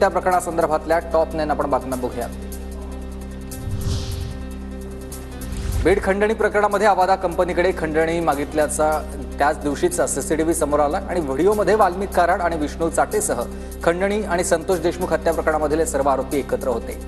हत्या प्रकरणासंदर्भातल्या टॉप 9 आपण बातम्या बघूया। बीड खंडणी प्रकरणामध्ये आवादा कंपनीकडे खंडणी मागितल्याचा त्याच दिवशीचा सीसीटीव्ही समोर आला आणि व्हिडिओमध्ये वाल्मिक कराड आणि विष्णू चाटेसह खंडणी आणि संतोष देशमुख हत्या प्रकरणामधले सर्व आरोपी एकत्र होते।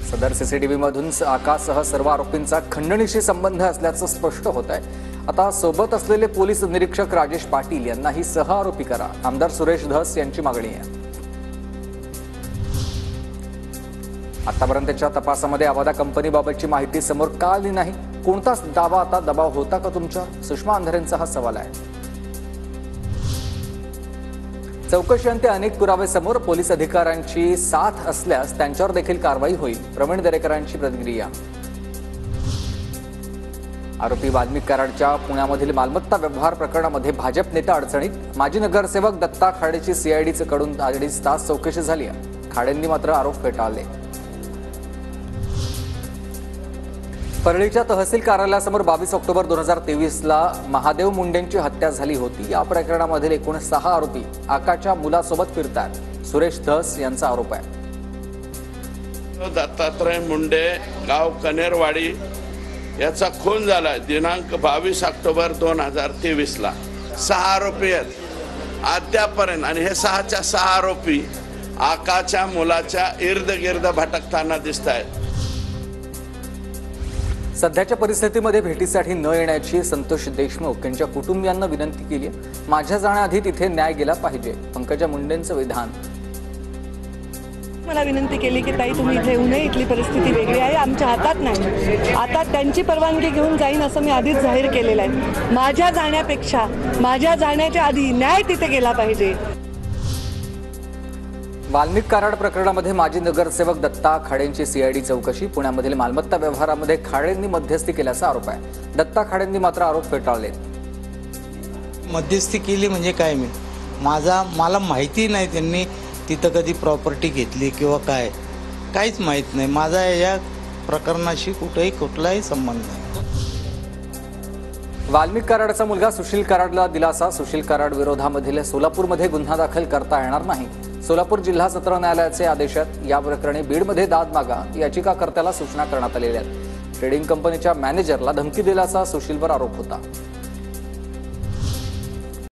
सदर सीसीटीव्हीमधून आकाशसह सर्व आरोपींचा खंडणीशी संबंध असल्याचं स्पष्ट होत आहे। आता सोबत असलेले पोलीस निरीक्षक राजेश पाटील यांनाही सहआरोपी करा, आमदार सुरेश धस यांची मागणी आहे। आतापर्यंतच्या तपासामध्ये आवादा कंपनीबाबतची माहिती समोर का आली नाही? कोणताच दावा आता दबाव होता का तुमच्यावर? सुषमा अंधारेंचा हा सवाल आहे। चौकशीअंती अनेक पुरावे समोर, पोलीस अधिकाऱ्यांची साथ असल्यास त्यांच्यावर देखील कारवाई होईल, प्रवीण दरेकरांची प्रतिक्रिया। आरोपी वाल्मिक कराडच्या पुण्यामधील मालमत्ता व्यवहार प्रकरणामध्ये भाजप नेता अडचणीत, माजी नगरसेवक दत्ता खाडेची सीआयडीचे कडून 2.5 तास चौकशी झाली आहे। खाडेंनी मात्र आरोप फेटाळले। परळीच्या तहसील कार्यालयासमोर 22 ऑक्टोबर 2023ला महादेव मुंडेंची हत्या झाली होती। या प्रकरणामधील एकूण 6 आरोपी आकाच्या मुलासोबत फिरतात, सुरेश धस यांचा आरोप आहे। दत्तात्रय मुंडे गाव कनेरवाडी याचा खून झाला दिनांक 22 ऑक्टोबर 2023ला। 6 आरोपी आहेत अद्यापर्यंत आणि हे 6च्या 6 आरोपी आकाच्या मुलाच्या इर्द गिर्द भटकताना दिसत आहेत। सध्याच्या परिस्थितीमध्ये भेटीसाठी न येण्याची संतोष देशमुख यांच्या कुटुंबियांना विनंती केली आहे। माझ्या जाण्याआधी तिथे न्याय गेला पाहिजे, पंकजा मुंडेंचं विधान। मला विनंती केली की ताई तुम्ही इथे येऊ नये, इथली परिस्थिती वेगळी आहे, आमच्या हातात नाही। आता त्यांची परवानगी घेऊन जाईन असं मी आधीच जाहीर केलेलं आहे। माझ्या जाण्यापेक्षा माझ्या जाण्याच्या आधी न्याय तिथे गेला पाहिजे। वाल्मिक कराड प्रकरणामध्ये माजी नगरसेवक दत्ता खाडेंची सीआयडी चौकशी, पुण्यामधील मालमत्ता व्यवहारामध्ये खाडेंनी मध्यस्थी केल्याचा आरोप आहे। दत्ता खाडेंनी मात्र आरोप फेटाळले। मध्यस्थी केली म्हणजे काय? मला माहिती नाही त्यांनी तिथं कधी प्रॉपर्टी घेतली किंवा काहीच माहीत नाही। माझा या प्रकरणाशी कुठलाही संबंध नाही। वाल्मिक कराडचा मुलगा सुशील कराडला दिलासा, सुशील कराड विरोधामधील सोलापूरमध्ये गुन्हा दाखल करता येणार नाही। सोलापूर जिल्हा सत्र न्यायालयाचे आदेश आहेत। या प्रकरणी बीडमध्ये दाद मागा याचिकाकर्त्याला सूचना करण्यात आलेल्या आहेत। ट्रेडिंग कंपनीच्या मॅनेजरला धमकी दिल्याचा सुशीलवर आरोप होता।